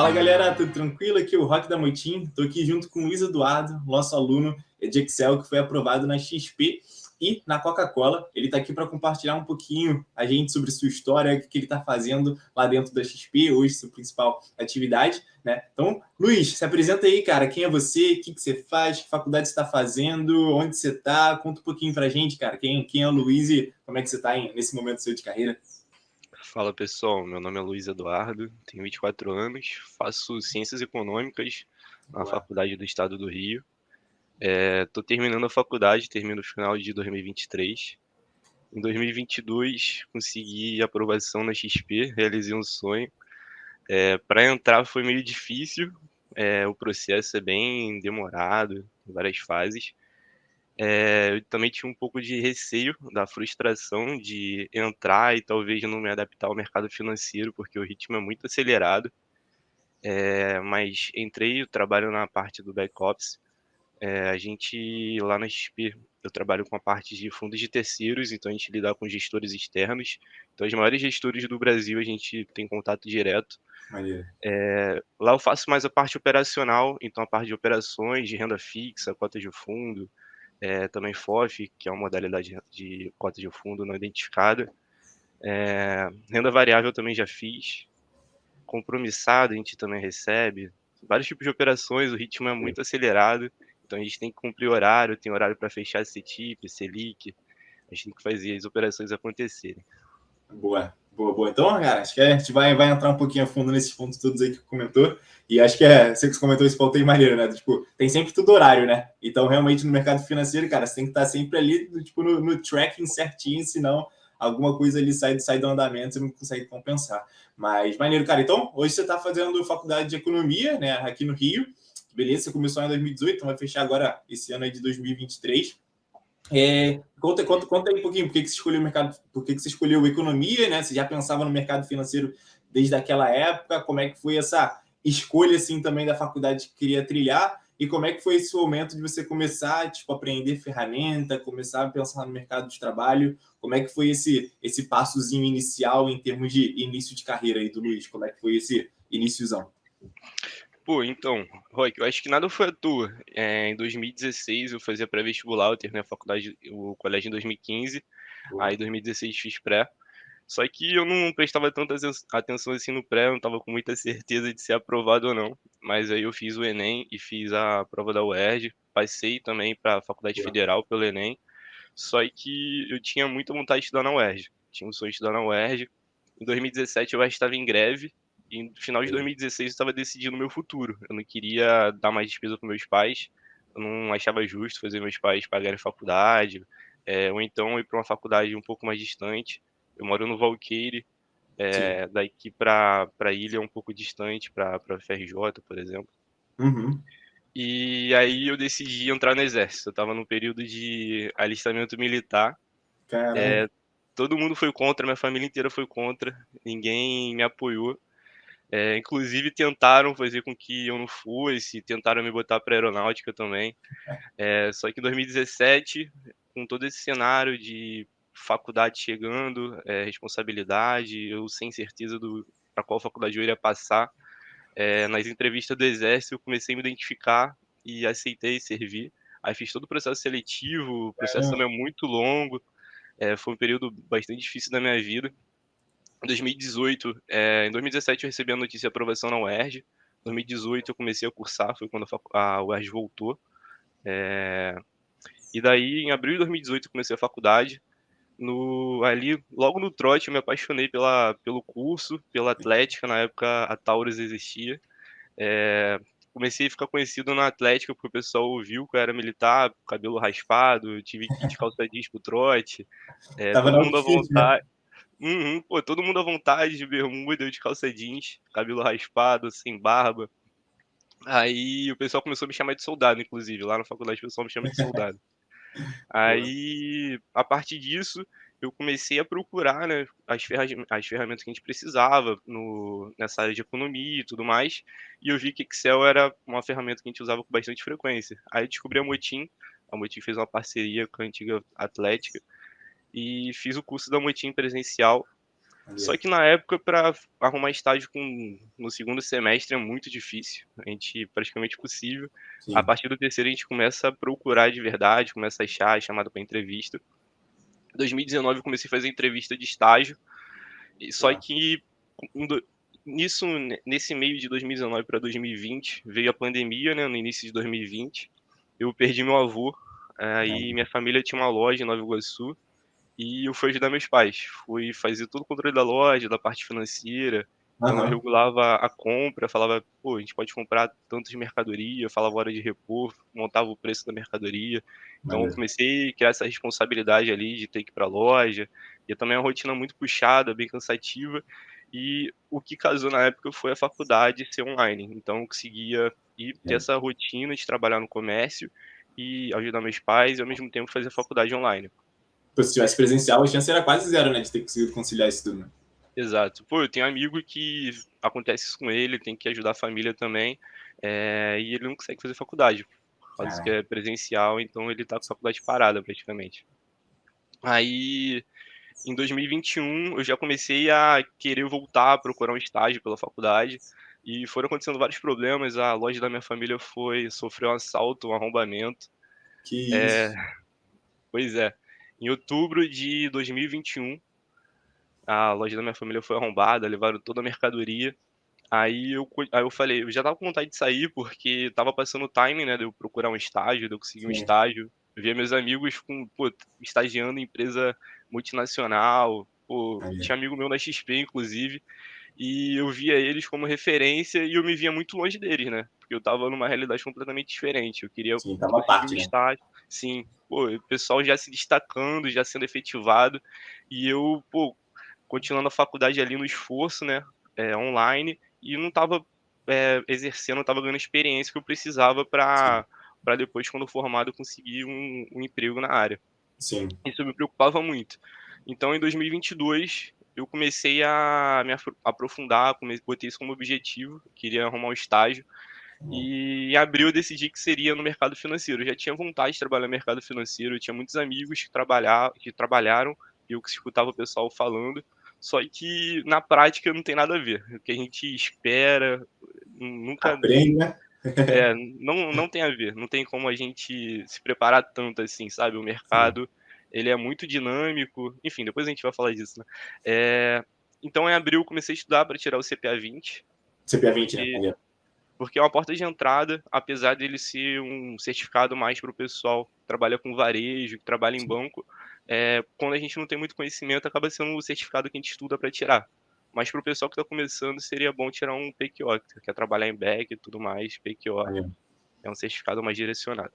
Fala galera, tudo tranquilo? Aqui é o Rock da Moitim. Estou aqui junto com o Luiz Eduardo, nosso aluno de Excel que foi aprovado na XP e na Coca-Cola. Ele está aqui para compartilhar um pouquinho a gente sobre sua história, o que ele está fazendo lá dentro da XP, hoje sua principal atividade, né? Então, Luiz, se apresenta aí, cara. Quem é você? O que você faz? Que faculdade você está fazendo? Onde você está? Conta um pouquinho para a gente, cara. Quem é o Luiz e como é que você está nesse momento seu de carreira? Fala pessoal, meu nome é Luiz Eduardo, tenho 24 anos, faço Ciências Econômicas na Boa. Faculdade do Estado do Rio. Estou terminando a faculdade, termino no final de 2023. Em 2022 consegui aprovação na XP, realizei um sonho. Para entrar foi meio difícil, o processo é bem demorado, em várias fases. Eu também tinha um pouco de receio da frustração de entrar e talvez não me adaptar ao mercado financeiro, porque o ritmo é muito acelerado. Mas entrei, eu trabalho na parte do back office. A gente lá na XP, eu trabalho com a parte de fundos de terceiros, então a gente lida com gestores externos. Então, os maiores gestores do Brasil a gente tem contato direto. Maneiro. Lá eu faço mais a parte operacional, então a parte de operações, de renda fixa, cotas de fundo, também FOF, que é uma modalidade de cota de fundo não identificada. Renda variável também já fiz. Compromissado a gente também recebe. Vários tipos de operações, o ritmo é muito acelerado, então a gente tem que cumprir horário, tem horário para fechar CETIP, Selic, a gente tem que fazer as operações acontecerem. Boa, boa, boa. Então, cara, acho que a gente vai entrar um pouquinho a fundo nesses pontos todos aí que comentou. E acho que você que comentou esse ponto aí maneiro, né? Tipo, tem sempre tudo horário, né? Então, realmente, no mercado financeiro, cara, você tem que estar sempre ali, tipo, no tracking certinho, senão alguma coisa ali sai do andamento, você não consegue compensar. Mas, maneiro, cara. Então, hoje você está fazendo faculdade de economia, né? Aqui no Rio. Beleza, você começou em 2018, então vai fechar agora esse ano aí de 2023. Conta aí um pouquinho por que você escolheu o mercado, por que você escolheu economia, né? Você já pensava no mercado financeiro desde aquela época? Como é que foi essa escolha assim também da faculdade que queria trilhar? E como é que foi esse momento de você começar, tipo, a aprender ferramenta, começar a pensar no mercado de trabalho? Como é que foi esse passozinho inicial em termos de início de carreira aí do Luiz? Como é que foi esse iníciozão? Pô, então, Roque, eu acho que nada foi à toa. Em 2016 eu fazia pré-vestibular, eu terminei a faculdade, o colégio em 2015, aí em 2016 fiz pré. Só que eu não prestava tanta atenção assim no pré, eu não estava com muita certeza de ser aprovado ou não. Mas aí eu fiz o Enem e fiz a prova da UERJ, passei também para a Faculdade Federal pelo Enem. Só que eu tinha muita vontade de estudar na UERJ, tinha um sonho de estudar na UERJ. Em 2017 a UERJ estava em greve e no final de 2016 eu estava decidindo o meu futuro. Eu não queria dar mais despesa para meus pais, eu não achava justo fazer meus pais pagarem faculdade, ou então ir para uma faculdade um pouco mais distante. Eu moro no Valqueire, Sim. daqui para Ilha é um pouco distante, para FRJ, por exemplo. Uhum. E aí eu decidi entrar no exército. Eu estava no período de alistamento militar. Caramba. Todo mundo foi contra, minha família inteira foi contra, ninguém me apoiou. Inclusive tentaram fazer com que eu não fosse, tentaram me botar para aeronáutica também. Só que em 2017, com todo esse cenário de faculdade chegando, responsabilidade, eu sem certeza para qual faculdade eu iria passar, nas entrevistas do Exército eu comecei a me identificar e aceitei servir. Aí fiz todo o processo seletivo, o processo Caramba. também é muito longo, foi um período bastante difícil da minha vida. Em 2018, em 2017 eu recebi a notícia de aprovação na UERJ. Em 2018 eu comecei a cursar, foi quando a UERJ voltou. E daí, em abril de 2018, eu comecei a faculdade. Ali, logo no trote, eu me apaixonei pelo curso, pela atlética. Na época, a Taurus existia. É, Comecei a ficar conhecido na atlética porque o pessoal ouviu que eu era militar, cabelo raspado, tive que ir de calça jeans pro trote. Tava Todo no mundo à outfit, né? vontade. Uhum, pô, todo mundo à vontade de bermuda, eu de calça jeans, cabelo raspado, sem barba. Aí o pessoal começou a me chamar de soldado, inclusive. Lá na faculdade o pessoal me chama de soldado. Boa. Aí, a partir disso, eu comecei a procurar, né, as ferramentas que a gente precisava nessa área de economia e tudo mais, e eu vi que Excel era uma ferramenta que a gente usava com bastante frequência. Aí eu descobri a Motim fez uma parceria com a antiga Atlética, e fiz o curso da Motim presencial. Só que na época, para arrumar estágio no segundo semestre é muito difícil, a gente praticamente impossível. A Sim. partir do terceiro a gente começa a procurar de verdade, começa a achar, é chamado para entrevista. Em 2019 eu comecei a fazer entrevista de estágio, só Tá. que em do- nisso, nesse meio de 2019 para 2020, veio a pandemia, né, no início de 2020. Eu perdi meu avô, aí minha família tinha uma loja em Nova Iguaçu, e eu fui ajudar meus pais. Fui fazer todo o controle da loja, da parte financeira. Então eu Aham. regulava a compra, falava, pô, a gente pode comprar tanto de mercadoria, falava a hora de repor, montava o preço da mercadoria. Então eu Maneiro. comecei a criar essa responsabilidade ali de ter que ir para a loja. E também uma rotina muito puxada, bem cansativa. E o que casou na época foi a faculdade ser online. Então eu conseguia ir ter É. essa rotina de trabalhar no comércio e ajudar meus pais e ao mesmo tempo fazer a faculdade online. Pô, se tivesse presencial, a chance era quase zero, né? De ter conseguido conciliar isso tudo, né? Exato. Pô, eu tenho amigo que acontece isso com ele, tem que ajudar a família também, e ele não consegue fazer faculdade, por causa que Caraca. é presencial, então ele tá com a faculdade parada praticamente. Aí, em 2021, eu já comecei a querer voltar a procurar um estágio pela faculdade, e foram acontecendo vários problemas. A loja da minha família sofreu um assalto, um arrombamento. Que É, isso. pois é. Em outubro de 2021, a loja da minha família foi arrombada, levaram toda a mercadoria. Aí eu falei, eu já estava com vontade de sair, porque estava passando o timing, né, de eu procurar um estágio, de eu conseguir um Sim. estágio. Eu via meus amigos pô, estagiando em empresa multinacional, pô, Maneiro. tinha amigo meu na XP, inclusive, e eu via eles como referência e eu me via muito longe deles, né, porque eu estava numa realidade completamente diferente. Eu queria Sim, tava à conseguir um parte, né? estágio, sim, pô, o pessoal já se destacando, já sendo efetivado, e eu, pô, continuando a faculdade ali no esforço, né, online, e não estava exercendo, não estava ganhando experiência que eu precisava Sim. para depois, quando formado, conseguir um emprego na área. Sim. Isso me preocupava muito. Então, em 2022, eu comecei a me aprofundar, botei isso como objetivo, queria arrumar um estágio, e em abril eu decidi que seria no mercado financeiro. Eu já tinha vontade de trabalhar no mercado financeiro, eu tinha muitos amigos que trabalharam, e eu que escutava o pessoal falando, só que na prática não tem nada a ver. O que a gente espera nunca Aprende, né? não tem a ver, não tem como a gente se preparar tanto assim, sabe. O Sim. mercado, ele é muito dinâmico, enfim, depois a gente vai falar disso, né. Então em abril eu comecei a estudar para tirar o CPA 20, CPA 20, né? porque Maneiro. porque é uma porta de entrada, apesar dele ser um certificado mais para o pessoal que trabalha com varejo, que trabalha em Sim. banco, quando a gente não tem muito conhecimento, acaba sendo o certificado que a gente estuda para tirar. Mas para o pessoal que está começando, seria bom tirar um PQO, que quer trabalhar em back e tudo mais. PQO Maneiro. é um certificado mais direcionado.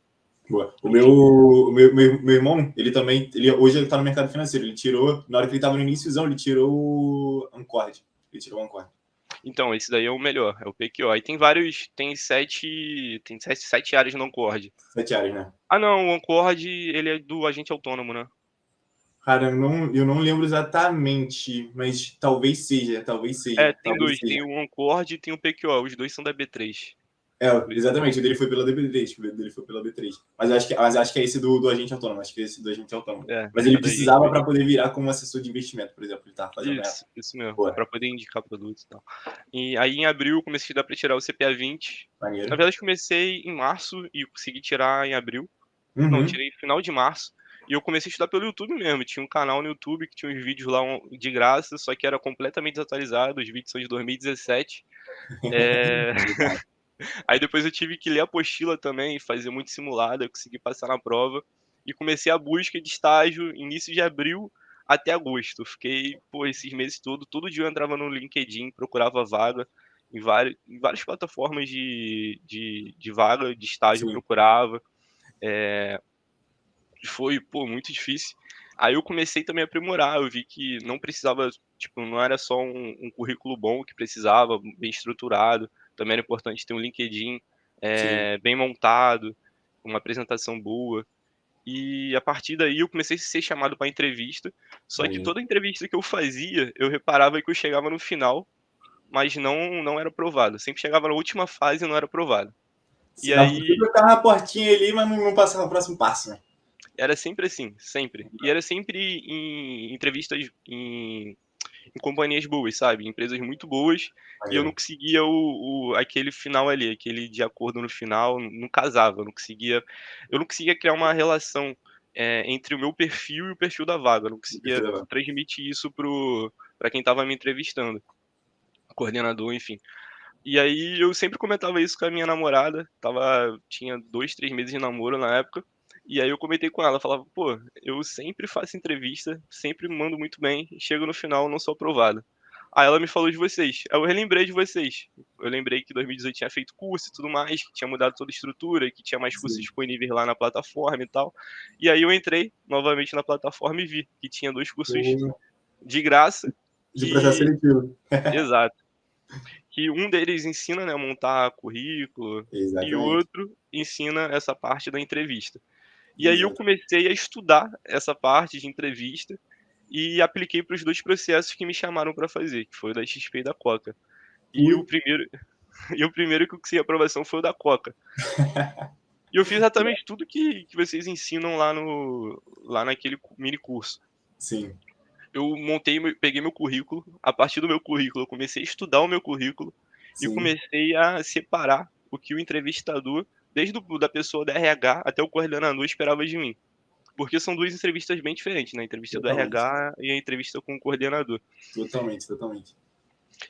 Boa. Enfim, Meu irmão, ele também, hoje ele tá no mercado financeiro. Ele tirou, na hora que ele tava no iníciozão, ele tirou o Ancord. Ele tirou o Ancord. então esse daí é o melhor, é o PQO. Aí tem vários, tem sete áreas no Ancord. 7 áreas, né? Ah não, o Ancord, ele é do agente autônomo, né? Cara, eu não lembro exatamente, mas talvez seja, talvez seja, Tem talvez dois, seja. tem o Ancord e tem o PQO, os dois são da B3. É, exatamente, o dele foi pela B3, o dele foi pela B3. Mas acho que é esse do agente autônomo, acho que é esse do agente autônomo. Mas ele É da precisava GP. para poder virar como assessor de investimento, por exemplo, ele estava fazendo na época. Isso mesmo, Pô, pra poder indicar produtos e tal. E aí em abril eu comecei a estudar pra tirar o CPA 20. Na maneiro. verdade comecei em março e consegui tirar em abril. Não, Uhum. tirei no final de março. E eu comecei a estudar pelo YouTube mesmo. Tinha um canal no YouTube que tinha uns vídeos lá de graça, só que era completamente desatualizado. Os vídeos são de 2017. É... Aí depois eu tive que ler a apostila também, fazer muito simulado, eu consegui passar na prova. E comecei a busca de estágio início de abril até agosto. Fiquei, pô, esses meses todos, todo dia eu entrava no LinkedIn, procurava vaga em várias plataformas de vaga, de estágio eu Sim, procurava. Foi, pô, muito difícil. Aí eu comecei também a aprimorar, eu vi que não precisava, tipo, não era só um currículo bom que precisava, bem estruturado, também era importante ter um LinkedIn, sim, bem montado, uma apresentação boa. E a partir daí eu comecei a ser chamado para entrevista, só que maneiro. toda entrevista que eu fazia, eu reparava que eu chegava no final, mas não era aprovado. Sempre chegava na última fase e não era aprovado. E Sempre aí ficava na portinha ali, mas não passava o próximo passo, né? era sempre assim, sempre. E era sempre em entrevistas em companhias boas, sabe? Empresas muito boas, e eu não Maneiro. conseguia aquele final ali, aquele de acordo no final, não casava, eu não conseguia criar uma relação, entre o meu perfil e o perfil da vaga, eu não conseguia transmitir isso para quem estava me entrevistando, coordenador, enfim. E aí eu sempre comentava isso com a minha namorada, tinha 2, 3 meses de namoro na época, e aí eu comentei com ela, falava: "Pô, eu sempre faço entrevista, sempre mando muito bem, e chego no final não sou aprovado". Aí ela me falou de vocês, aí eu relembrei de vocês. Eu lembrei que 2018 tinha feito curso e tudo mais, que tinha mudado toda a estrutura, que tinha mais cursos Sim. disponíveis lá na plataforma e tal. E aí eu entrei novamente na plataforma e vi que tinha 2 cursos Pô, de graça de processo que seletivo. exato. Que um deles ensina, né, a montar currículo e o Exatamente. outro ensina essa parte da entrevista. E aí eu Exato. comecei a estudar essa parte de entrevista e apliquei para os 2 processos que me chamaram para fazer, que foi o da XP e da Coca. E o Fui. primeiro e o primeiro que eu consegui aprovação foi o da Coca. E eu fiz exatamente tudo que vocês ensinam lá naquele mini curso. Sim, Eu peguei meu currículo, a partir do meu currículo eu comecei a estudar o meu currículo e sim. comecei a separar o que o entrevistador, desde da pessoa do RH até o coordenador esperava de mim. Porque são 2 entrevistas bem diferentes, né, a entrevista do Totalmente. RH e a entrevista com o coordenador. Totalmente, totalmente.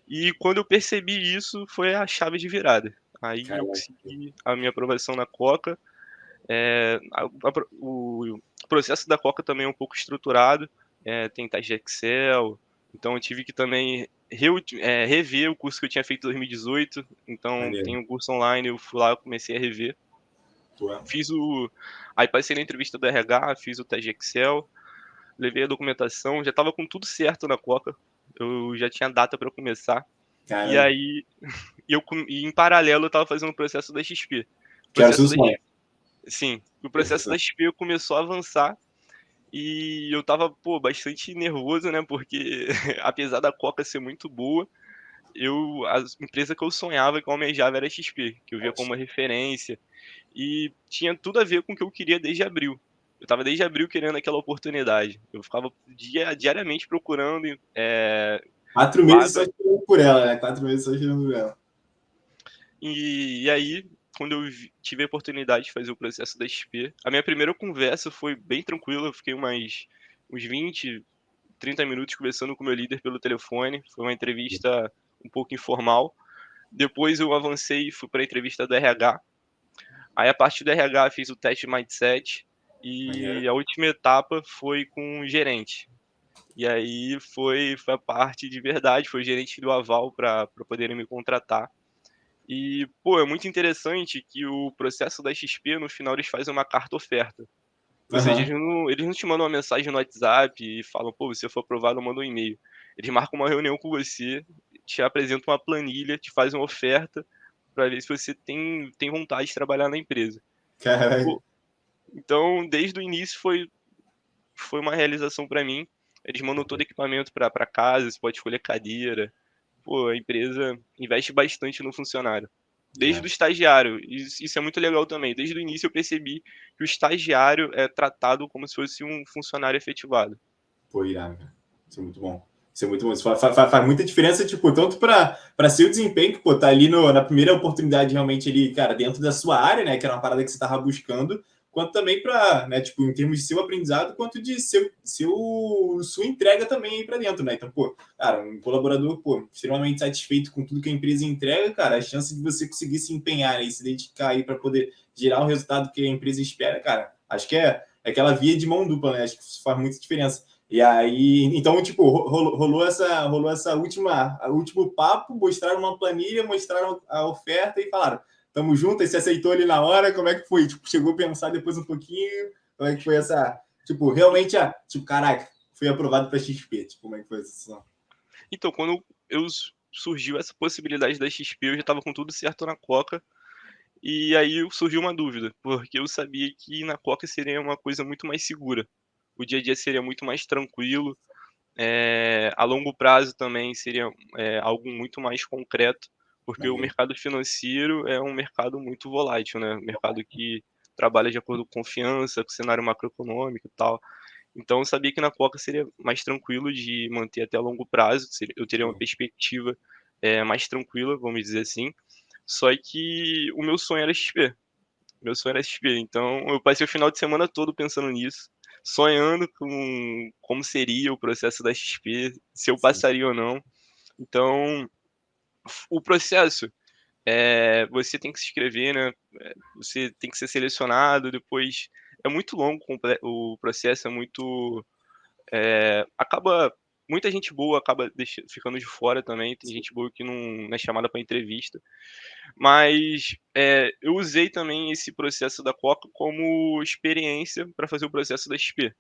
E quando eu percebi isso, foi a chave de virada. Aí eu Caraca. consegui a minha aprovação na Coca, o processo da Coca também é um pouco estruturado, tem teste de Excel, então eu tive que também rever o curso que eu tinha feito em 2018, então Maneiro. tem um curso online, eu fui lá, comecei a rever. Pô, Fiz o Aí passei na entrevista do RH, fiz o teste de Excel, levei a documentação, já estava com tudo certo na Coca, eu já tinha data para começar, e caramba. aí e em paralelo eu estava fazendo o processo da XP. O Quero seu processo da sonho. Sim, o processo da XP começou a avançar e eu estava, pô, bastante nervoso, né, porque apesar da Coca ser muito boa, a empresa que eu sonhava, que eu almejava era a XP, que eu via como uma referência, e tinha tudo a ver com o que eu queria desde abril. Eu estava desde abril querendo aquela oportunidade. Eu ficava diariamente procurando, 4 meses só vaga, esperando por ela, né? 4 meses só esperando por ela. e aí, quando eu tive a oportunidade de fazer o processo da XP, a minha primeira conversa foi bem tranquila, eu fiquei uns 20, 30 minutos conversando com o meu líder pelo telefone, foi uma entrevista um pouco informal. Depois eu avancei e fui para a entrevista do RH. Aí a partir do RH fiz o teste de mindset e Maneiro. a última etapa foi com o gerente. E aí foi a parte de verdade, foi o gerente que deu aval para poderem me contratar. E, pô, é muito interessante que o processo da XP, no final, eles fazem uma carta oferta. Ou seja, Aham. eles não te mandam uma mensagem no WhatsApp e falam: "Pô, você foi aprovado, manda um e-mail". Eles marcam uma reunião com você, te apresentam uma planilha, te fazem uma oferta para ver se você tem vontade de trabalhar na empresa. Caraca. Pô, então desde o início foi uma realização para mim. Eles mandam todo equipamento para casa, você pode escolher cadeira. Pô, a empresa investe bastante no funcionário. Desde o É. estagiário, isso é muito legal também. Desde o início eu percebi que o estagiário é tratado como se fosse um funcionário efetivado. Pô, irado, cara. Isso é muito bom. Isso é muito bom. Isso faz muita diferença, tipo, tanto para seu desempenho, que, pô, tá ali na primeira oportunidade realmente ali, cara, dentro da sua área, né, que era uma parada que você tava buscando, quanto também para, né, tipo, em termos de seu aprendizado, quanto de sua entrega também aí para dentro, né? Então, pô, cara, um colaborador, pô, extremamente satisfeito com tudo que a empresa entrega, cara, a chance de você conseguir se empenhar e se dedicar aí para poder gerar o resultado que a empresa espera, cara, acho que é aquela via de mão dupla, né? Acho que isso faz muita diferença. E aí, então, tipo, rolou essa último papo, mostraram uma planilha, mostraram a oferta e falaram, tamo junto, aí você aceitou ali na hora, como é que foi? Tipo, chegou a pensar depois um pouquinho, como é que foi essa, tipo, realmente, tipo, caraca, fui aprovado para XP, tipo, como é que foi essa situação? Então, quando surgiu essa possibilidade da XP, eu já estava com tudo certo na Coca, e aí surgiu uma dúvida, porque eu sabia que na Coca seria uma coisa muito mais segura. O dia a dia seria muito mais tranquilo, a longo prazo também seria, algo muito mais concreto, porque o Maneiro. mercado financeiro é um mercado muito volátil, né, um mercado que trabalha de acordo com confiança, com o cenário macroeconômico e tal. Então eu sabia que na Coca seria mais tranquilo de manter até a longo prazo, eu teria uma perspectiva mais tranquila, vamos dizer assim. Só que o meu sonho era XP. Meu sonho era XP. Então eu passei o final de semana todo pensando nisso, sonhando com como seria o processo da XP, se eu Sim. passaria ou não. Então, o processo, você tem que se inscrever, né? Você tem que ser selecionado, depois é muito longo o processo, é muito acaba muita gente boa acaba ficando de fora também, tem gente boa que não é chamada para entrevista. Mas, eu usei também esse processo da Coca como experiência para fazer o processo da XP. Eu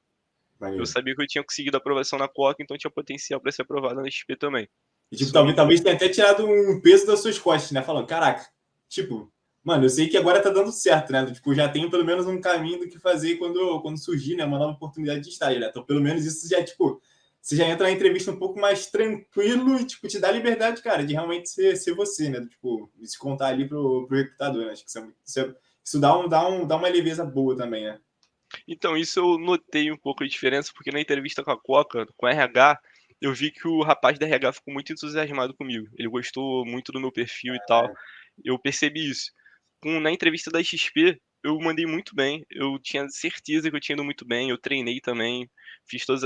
Maneiro. sabia que eu tinha conseguido a aprovação na Coca, então tinha potencial para ser aprovado na XP também. E, tipo, Isso me talvez tenha até tirado um peso das suas costas, né? Falando, caraca, tipo, mano, eu sei que agora tá dando certo, né? Tipo, já tenho pelo menos um caminho do que fazer quando surgir, né? Uma nova oportunidade de estágio, né? Então, pelo menos isso já, tipo, você já entra na entrevista um pouco mais tranquilo e, tipo, te dá liberdade, cara, de realmente ser você, né? Tipo, de se contar ali pro recrutador, né? Acho que isso dá uma leveza boa também, né? Então, isso eu notei um pouco a diferença, porque na entrevista com a Coca, com a RH, eu vi que o rapaz da RH ficou muito entusiasmado comigo. Ele gostou muito do meu perfil e tal. Eu percebi isso. Na entrevista da XP, eu mandei muito bem. Eu tinha certeza que eu tinha ido muito bem. Eu treinei também, fiz todas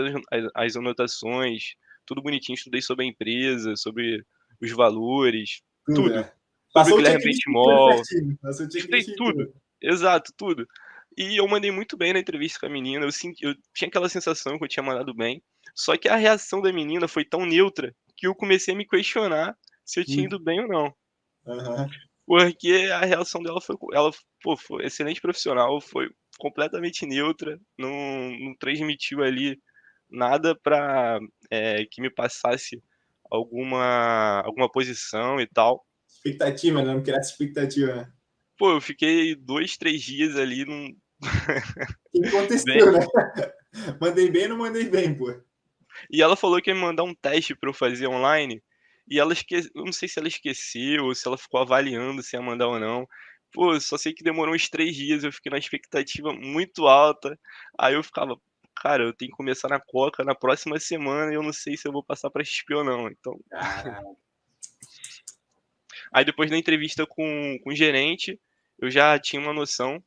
as anotações, tudo bonitinho. Estudei sobre a empresa, sobre os valores, Tudo, tudo. né? Sobre o Passou o Guilherme checklist inteiro Benchimol. certinho. Passou o Estudei checklist tudo. inteiro. Exato, tudo. E eu mandei muito bem na entrevista com a menina, eu tinha aquela sensação que eu tinha mandado bem, só que a reação da menina foi tão neutra, que eu comecei a me questionar se eu tinha Hum. ido bem ou não. Aham. Porque a reação dela pô, foi excelente profissional, foi completamente neutra, não transmitiu ali nada pra, que me passasse alguma posição e tal. Expectativa, Então, né? Não criar essa expectativa, né? pô, eu fiquei 2, 3 dias ali O que bem. aconteceu, né? Mandei bem ou não mandei bem, pô? E ela falou que ia me mandar um teste pra eu fazer online, e eu não sei se ela esqueceu ou se ela ficou avaliando se ia mandar ou não. Pô, eu só sei que demorou uns 3 dias, eu fiquei na expectativa muito alta, aí eu ficava: "Cara, eu tenho que começar na Coca na próxima semana e eu não sei se eu vou passar pra XP ou não", então Caralho. aí depois da entrevista com o gerente, eu já tinha uma noção,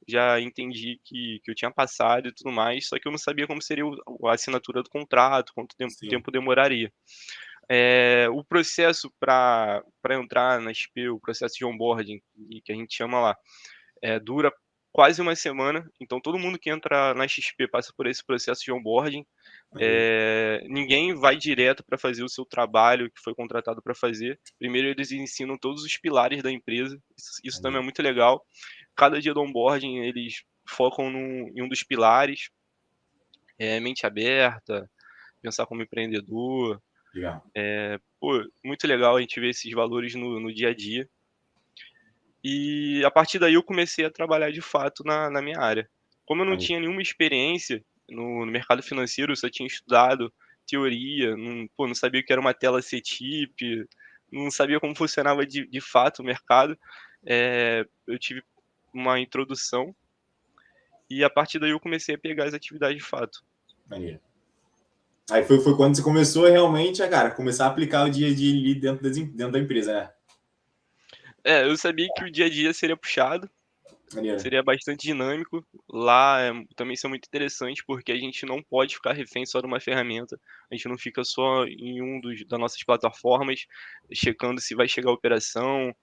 já entendi que eu tinha passado e tudo mais, só que eu não sabia como seria a assinatura do contrato, quanto Sim. tempo demoraria. O processo para entrar na XP, o processo de onboarding, que a gente chama lá, dura quase uma semana, então todo mundo que entra na XP passa por esse processo de onboarding. Maneiro. Ninguém vai direto para fazer o seu trabalho que foi contratado para fazer. Primeiro eles ensinam todos os pilares da empresa, isso também é Maneiro. muito legal. Cada dia do onboarding eles focam em um dos pilares, mente aberta, pensar como empreendedor. Legal. Pô, muito legal a gente ver esses valores no dia a dia. E a partir daí eu comecei a trabalhar de fato na minha área. Como eu não Maneiro. tinha nenhuma experiência no mercado financeiro, eu só tinha estudado teoria, não sabia o que era uma tela CTIP, não sabia como funcionava de fato o mercado, eu tive uma introdução e a partir daí eu comecei a pegar as atividades de fato. Maneiro. Aí foi quando você começou realmente a, cara, começar a aplicar o dia a dia ali dentro da empresa, né? Eu sabia que o dia a dia seria puxado, Maneiro. seria bastante dinâmico. Lá, também isso é muito interessante, porque a gente não pode ficar refém só de uma ferramenta. A gente não fica só em das nossas plataformas, checando se vai chegar a operação,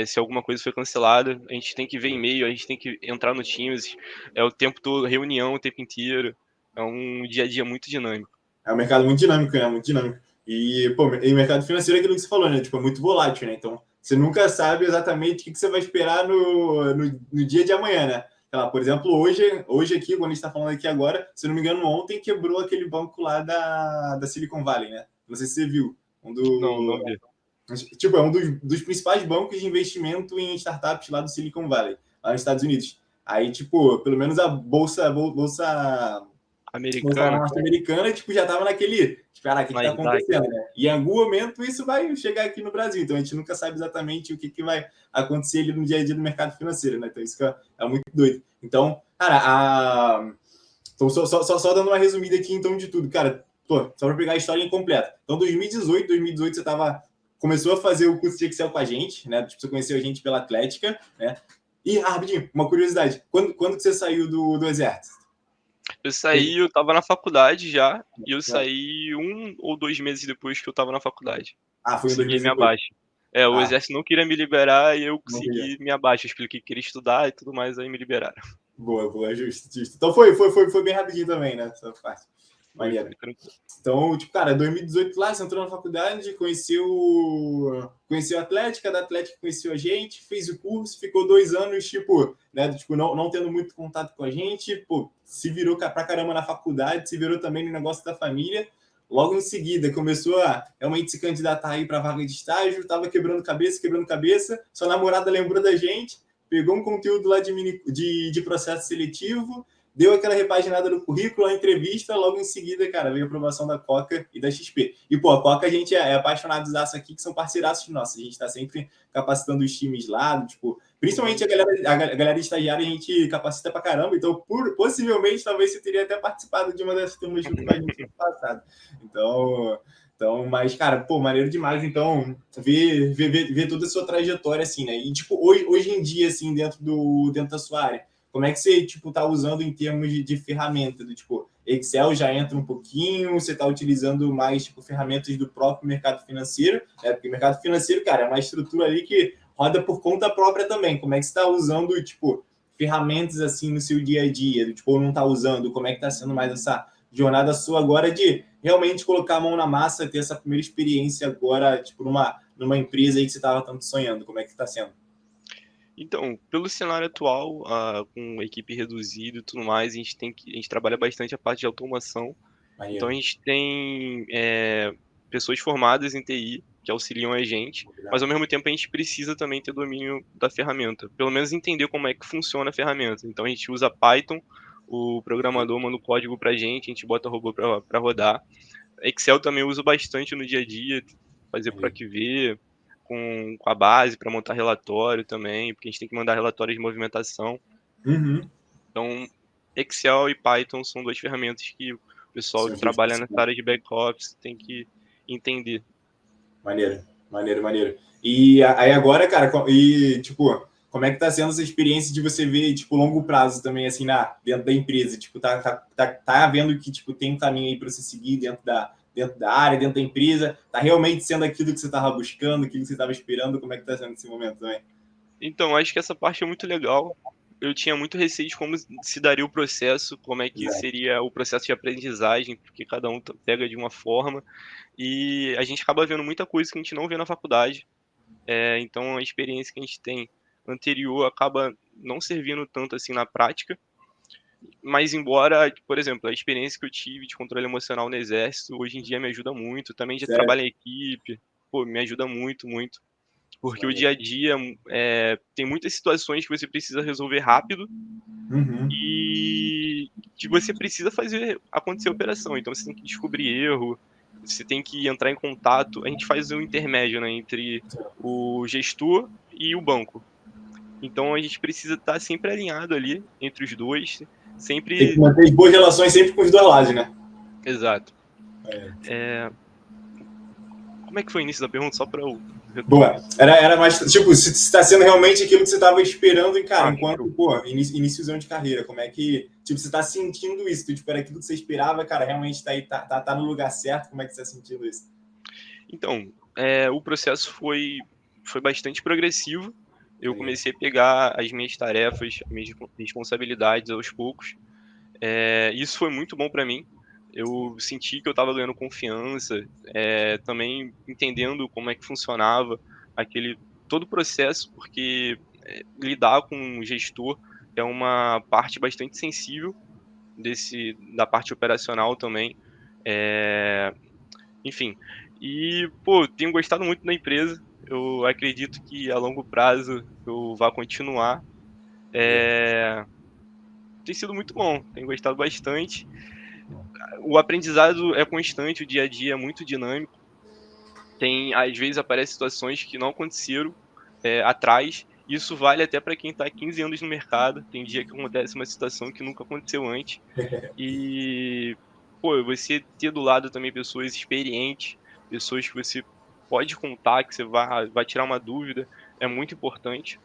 se alguma coisa foi cancelada. A gente tem que ver e-mail, a gente tem que entrar no Teams, é o tempo todo, reunião o tempo inteiro. É um dia a dia muito dinâmico. É um mercado muito dinâmico, né? Muito dinâmico. E, pô, e o mercado financeiro é aquilo que você falou, né? Tipo, é muito volátil, né? Então, você nunca sabe exatamente o que você vai esperar no dia de amanhã, né? Sei lá, por exemplo, hoje aqui, quando a gente está falando aqui agora, se não me engano, ontem quebrou aquele banco lá da Silicon Valley, né? Não sei se você viu. Não vi. Tipo, é um dos principais bancos de investimento em startups lá do Silicon Valley, lá nos Estados Unidos. Aí, tipo, pelo menos a bolsa Americana, norte-americana, tipo, já tava naquele, tipo, cara, o que tá Nasdaq. acontecendo, né? E em algum momento isso vai chegar aqui no Brasil, então a gente nunca sabe exatamente o que vai acontecer ali no dia a dia do mercado financeiro, né? Então isso é muito doido. Então, cara, Então, só dando uma resumida aqui, então, de tudo, cara. Pô, só para pegar a história incompleta. Então, 2018 você começou a fazer o curso de Excel com a gente, né? Tipo, você conheceu a gente pela Atlética, né? E, rapidinho, uma curiosidade. Quando que você saiu do Exército? Eu tava na faculdade já, e eu saí 1 ou 2 meses depois que eu tava na faculdade. Ah, foi 2 Consegui meses minha depois. baixa. O exército não queria me liberar e eu Não consegui minha baixa. Eu expliquei que queria estudar e tudo mais, aí me liberaram. Boa, justo. Então foi bem rapidinho também, né? Essa parte. Maneiro. Então, tipo, cara, 2018 lá, você entrou na faculdade, conheceu a Atlética, da Atlética conheceu a gente, fez o curso, ficou 2 anos, tipo, né, tipo, não tendo muito contato com a gente, pô, se virou pra caramba na faculdade, se virou também no negócio da família. Logo em seguida, começou a realmente se candidatar aí para vaga de estágio, tava quebrando cabeça, sua namorada lembrou da gente, pegou um conteúdo lá de processo seletivo, deu aquela repaginada no currículo, a entrevista, logo em seguida, cara, veio a aprovação da Coca e da XP. E, pô, a Coca a gente é apaixonado aqui, que são parceiraços nossos. A gente está sempre capacitando os times lá, tipo, principalmente a galera estagiária, a gente capacita pra caramba. Então, possivelmente, talvez você teria até participado de uma dessas turmas junto com a gente no passado. Então, mas, cara, pô, maneiro demais, então, ver toda a sua trajetória, assim, né? E, tipo, hoje em dia, assim, dentro da sua área, como é que você, tipo, tá usando em termos de ferramenta? Do, tipo, Excel já entra um pouquinho, você está utilizando mais, tipo, ferramentas do próprio mercado financeiro, né? Porque o mercado financeiro, cara, é uma estrutura ali que roda por conta própria também. Como é que você está usando, tipo, ferramentas, assim, no seu dia a dia? Tipo, ou não está usando? Como é que está sendo mais essa jornada sua agora de realmente colocar a mão na massa, ter essa primeira experiência agora, tipo, numa empresa aí que você estava tanto sonhando? Como é que está sendo? Então, pelo cenário atual, com equipe reduzida e tudo mais, a gente trabalha bastante a parte de automação. Então a gente tem pessoas formadas em TI que auxiliam a gente, mas ao mesmo tempo a gente precisa também ter domínio da ferramenta, pelo menos entender como é que funciona a ferramenta. Então a gente usa Python, o programador manda o código pra gente, a gente bota o robô para rodar. Excel também eu uso bastante no dia a dia, fazer para que ver, com a base para montar relatório também, porque a gente tem que mandar relatório de movimentação. Uhum. Então, Excel e Python são 2 ferramentas que o pessoal que trabalha nessa área de back-office tem que entender. Maneiro. E aí agora, cara, tipo, como é que tá sendo essa experiência de você ver, tipo, longo prazo também, assim, dentro da empresa? Tipo, tá vendo que, tipo, tem um caminho aí para você seguir dentro da área, dentro da empresa? Tá realmente sendo aquilo que você estava buscando, aquilo que você estava esperando? Como é que tá sendo esse momento também? Então, acho que essa parte é muito legal. Eu tinha muito receio de como se daria o processo, como é que seria o processo de aprendizagem, porque cada um pega de uma forma. E a gente acaba vendo muita coisa que a gente não vê na faculdade. Então, a experiência que a gente tem anterior acaba não servindo tanto assim na prática. Mas embora, por exemplo, a experiência que eu tive de controle emocional no exército, hoje em dia me ajuda muito. Também de trabalho em equipe, pô, me ajuda muito, muito. Porque o dia a dia tem muitas situações que você precisa resolver rápido e que você precisa fazer acontecer a operação. Então você tem que descobrir erro, você tem que entrar em contato. A gente faz um intermédio, né, entre o gestor e o banco. Então a gente precisa estar sempre alinhado ali entre os dois, Tem que sempre. manter boas relações sempre com os dois lados, né? Exato. Como é que foi o início da pergunta? Só para eu Boa. retomar. Era mais, tipo, se está sendo realmente aquilo que você estava esperando, e, cara, enquanto, Show. pô, iníciozão de carreira, como é que, tipo, você está sentindo isso? Tipo, era aquilo que você esperava, cara, realmente tá aí, tá no lugar certo, como é que você está sentindo isso? Então, o processo foi bastante progressivo. Eu comecei a pegar as minhas tarefas, as minhas responsabilidades aos poucos. Isso foi muito bom para mim. Eu senti que eu estava ganhando confiança, também entendendo como é que funcionava todo o processo, porque lidar com um gestor é uma parte bastante sensível da parte operacional também. Enfim, e, pô, tenho gostado muito da empresa. Eu acredito que a longo prazo eu vá continuar. Tem sido muito bom, tenho gostado bastante. O aprendizado é constante, o dia a dia é muito dinâmico. Às vezes aparecem situações que não aconteceram atrás Isso vale até para quem está há 15 anos no mercado. Tem dia que acontece uma situação que nunca aconteceu antes. E, pô, você ter do lado também pessoas experientes, pessoas que você pode contar, que você vai tirar uma dúvida, é muito importante.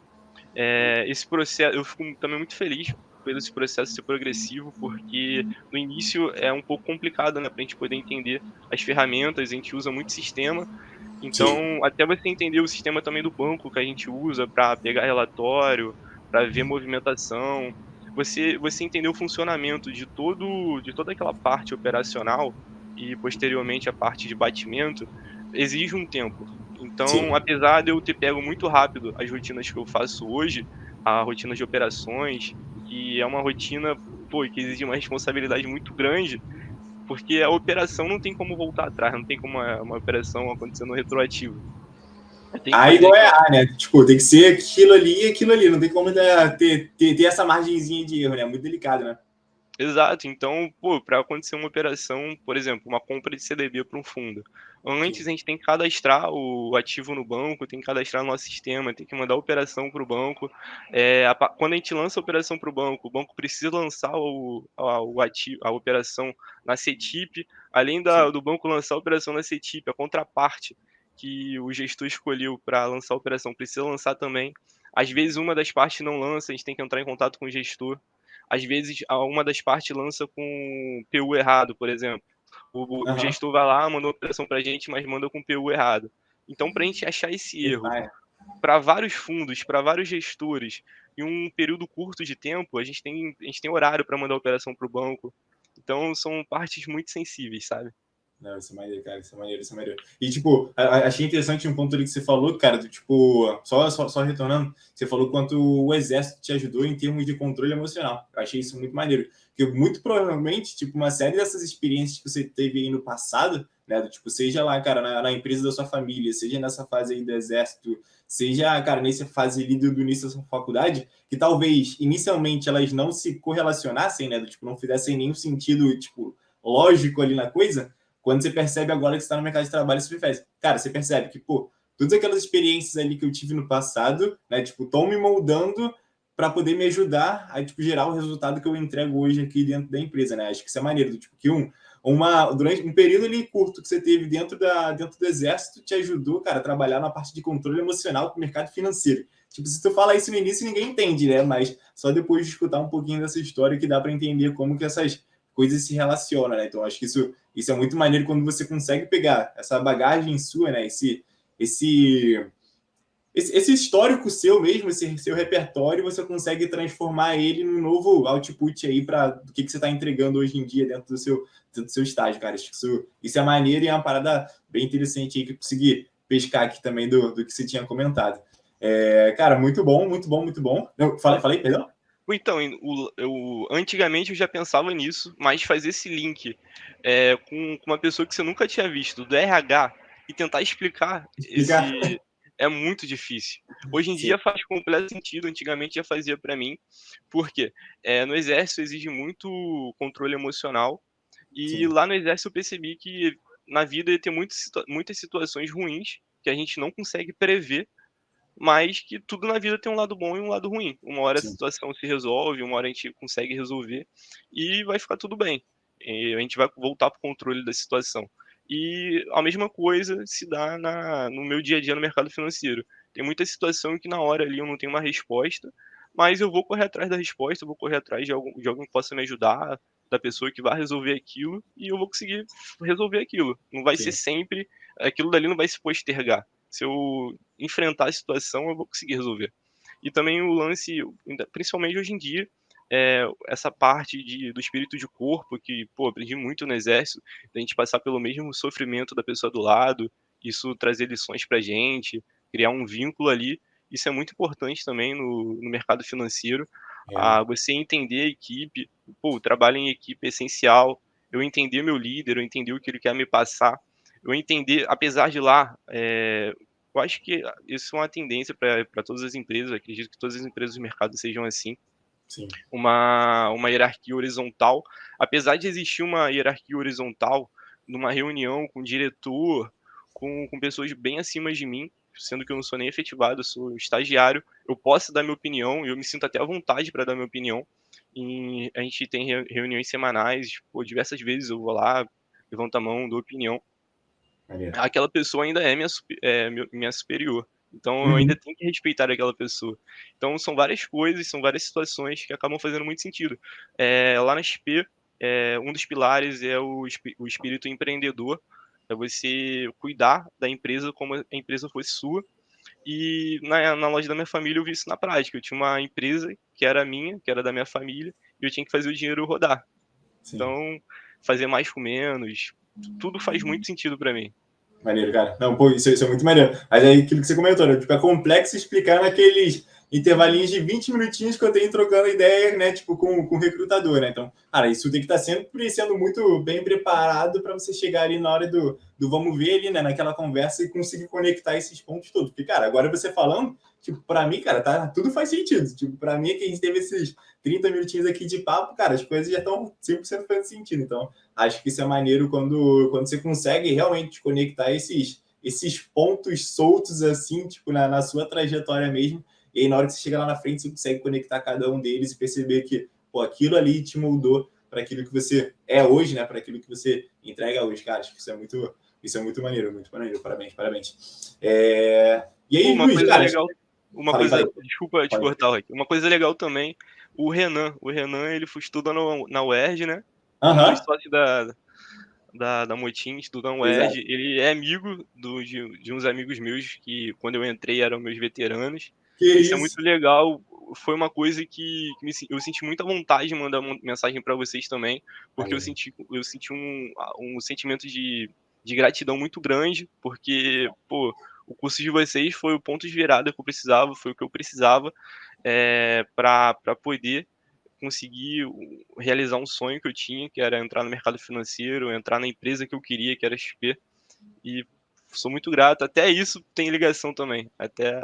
Esse processo, eu fico também muito feliz pelo esse processo ser progressivo, porque no início é um pouco complicado, né, para a gente poder entender as ferramentas, a gente usa muito sistema, Sim, então até você entender o sistema também do banco que a gente usa para pegar relatório, para ver movimentação, você entender o funcionamento de toda aquela parte operacional e posteriormente a parte de batimento, exige um tempo. Então, sim. apesar de eu ter pego muito rápido as rotinas que eu faço hoje, a rotina de operações, que é uma rotina, pô, que exige uma responsabilidade muito grande, porque a operação não tem como voltar atrás, não tem como uma operação acontecer no retroativo. Eu tenho que A fazer igual é aquela. A, né? Tipo, tem que ser aquilo ali e aquilo ali. Não tem como ter essa margenzinha de erro, né? Muito delicado, né? Exato, então, pô, para acontecer uma operação, por exemplo, uma compra de CDB para um fundo, Sim, antes a gente tem que cadastrar o ativo no banco, tem que cadastrar no nosso sistema, tem que mandar a operação para o banco. Quando a gente lança a operação para o banco precisa lançar o ativo, a operação na CETIP, além sim. do banco lançar a operação na CETIP, a contraparte que o gestor escolheu para lançar a operação precisa lançar também. Às vezes uma das partes não lança, a gente tem que entrar em contato com o gestor. Às vezes, uma das partes lança com PU errado, por exemplo. O Aham. gestor vai lá, mandou a operação para a gente, mas manda com PU errado. Então, para a gente achar esse erro Vai. para vários fundos, para vários gestores, em um período curto de tempo, a gente tem horário para mandar a operação para o banco. Então, são partes muito sensíveis, sabe? Não, isso é maneiro, cara. Isso é maneiro, isso é maneiro. E, tipo, achei interessante um ponto ali que você falou, cara, do, tipo, só retornando, você falou quanto o exército te ajudou em termos de controle emocional. Eu achei isso muito maneiro. Porque muito provavelmente, tipo, uma série dessas experiências que você teve aí no passado, né, do, tipo, seja lá, cara, na empresa da sua família, seja nessa fase aí do exército, seja, cara, nessa fase ali do início da sua faculdade, que talvez inicialmente elas não se correlacionassem, né, do, tipo, não fizessem nenhum sentido, tipo, lógico ali na coisa, quando você percebe agora que você está no mercado de trabalho, você faz. Cara, você percebe que, pô, todas aquelas experiências ali que eu tive no passado, né, tipo, estão me moldando para poder me ajudar a, tipo, gerar o resultado que eu entrego hoje aqui dentro da empresa, né? Acho que isso é maneiro, tipo, que durante um período ali curto que você teve dentro do exército te ajudou, cara, a trabalhar na parte de controle emocional com o mercado financeiro. Tipo, se tu fala isso no início, ninguém entende, né? Mas só depois de escutar um pouquinho dessa história que dá para entender como que essas coisas se relacionam, né? Então, acho que isso é muito maneiro quando você consegue pegar essa bagagem sua, né? Esse, esse histórico seu mesmo, esse seu repertório, você consegue transformar ele num novo output aí para do que você está entregando hoje em dia dentro do seu estágio, cara. Acho que isso é maneiro e é uma parada bem interessante aí que eu consegui pescar aqui também do que você tinha comentado. Cara, muito bom, muito bom, muito bom. Eu falei, perdão? Então, antigamente eu já pensava nisso, mas fazer esse link com uma pessoa que você nunca tinha visto, do RH, e tentar explicar Explicar? é muito difícil. Hoje em Sim, dia faz completo sentido, antigamente já fazia para mim, porque no exército exige muito controle emocional, e sim, lá no exército eu percebi que na vida ia ter muitas situações ruins que a gente não consegue prever, mas que tudo na vida tem um lado bom e um lado ruim. Uma hora a sim, situação se resolve, uma hora a gente consegue resolver e vai ficar tudo bem. E a gente vai voltar para o controle da situação. E a mesma coisa se dá no meu dia a dia no mercado financeiro. Tem muita situação que na hora ali eu não tenho uma resposta, mas eu vou correr atrás da resposta, eu vou correr atrás de alguém que possa me ajudar, da pessoa que vai resolver aquilo, e eu vou conseguir resolver aquilo. Não vai ser sim. sempre, aquilo dali não vai se postergar. Se eu enfrentar a situação, eu vou conseguir resolver. E também o lance, principalmente hoje em dia, essa parte do espírito de corpo, que, pô, aprendi muito no exército, da gente passar pelo mesmo sofrimento da pessoa do lado, isso trazer lições pra gente, criar um vínculo ali, isso é muito importante também no mercado financeiro, É, você entender a equipe, pô, o trabalho em equipe é essencial, eu entender meu líder, eu entender o que ele quer me passar, eu entender, apesar de lá, eu acho que isso é uma tendência para todas as empresas, acredito que todas as empresas do mercado sejam assim, sim, uma hierarquia horizontal. Apesar de existir uma hierarquia horizontal numa reunião com o diretor, com pessoas bem acima de mim, sendo que eu não sou nem efetivado, eu sou estagiário, eu posso dar minha opinião, e eu me sinto até à vontade para dar minha opinião. E a gente tem reuniões semanais, pô, diversas vezes eu vou lá, levanto a mão, dou opinião. Maneiro. Aquela pessoa ainda é minha superior. Então eu ainda Uhum. tenho que respeitar aquela pessoa. Então são várias coisas, são várias situações que acabam fazendo muito sentido. Lá na XP, um dos pilares é o espírito empreendedor, é você cuidar da empresa como a empresa fosse sua. E na loja da minha família eu vi isso na prática. Eu tinha uma empresa que era minha, que era da minha família, e eu tinha que fazer o dinheiro rodar. Sim. Então, fazer mais com menos, tudo faz muito sentido para mim. Maneiro, cara. Não, pô, isso é muito maneiro. Mas aí aquilo que você comentou, né? Tipo, é complexo explicar naqueles intervalinhos de 20 minutinhos que eu tenho trocando ideia, né? Tipo, com o recrutador, né? Então, cara, isso tem que estar sempre sendo muito bem preparado para você chegar ali na hora do vamos ver ali, né? Naquela conversa e conseguir conectar esses pontos todos. Porque, cara, agora você falando, tipo, para mim, cara, tá, tudo faz sentido. Tipo, para mim, que a gente teve esses 30 minutinhos aqui de papo, cara, as coisas já estão 100% fazendo sentido. Então, acho que isso é maneiro quando você consegue realmente conectar esses pontos soltos assim, tipo, na sua trajetória mesmo. E aí, na hora que você chega lá na frente, você consegue conectar cada um deles e perceber que, pô, aquilo ali te moldou para aquilo que você é hoje, né? Para aquilo que você entrega hoje, cara. Acho que isso é muito maneiro, muito maneiro. Parabéns, parabéns. E Pô, aí, uma Luiz, coisa cara, legal, uma falei, coisa, falei. desculpa te Pode. cortar, Roque. Uma coisa legal também, o Renan, ele estuda na UERJ, né? Um dos Aham, sócios da Motim, estuda na exato. UERJ. Ele é amigo de uns amigos meus que, quando eu entrei, eram meus veteranos. Que Isso é isso. muito legal. Foi uma coisa eu senti muita vontade de mandar uma mensagem para vocês também, porque Maneiro. eu senti um sentimento de gratidão muito grande, porque, pô, o curso de vocês foi o ponto de virada que eu precisava, foi o que eu precisava para poder conseguir realizar um sonho que eu tinha, que era entrar no mercado financeiro, entrar na empresa que eu queria, que era a XP. E sou muito grato. Até isso tem ligação também. Até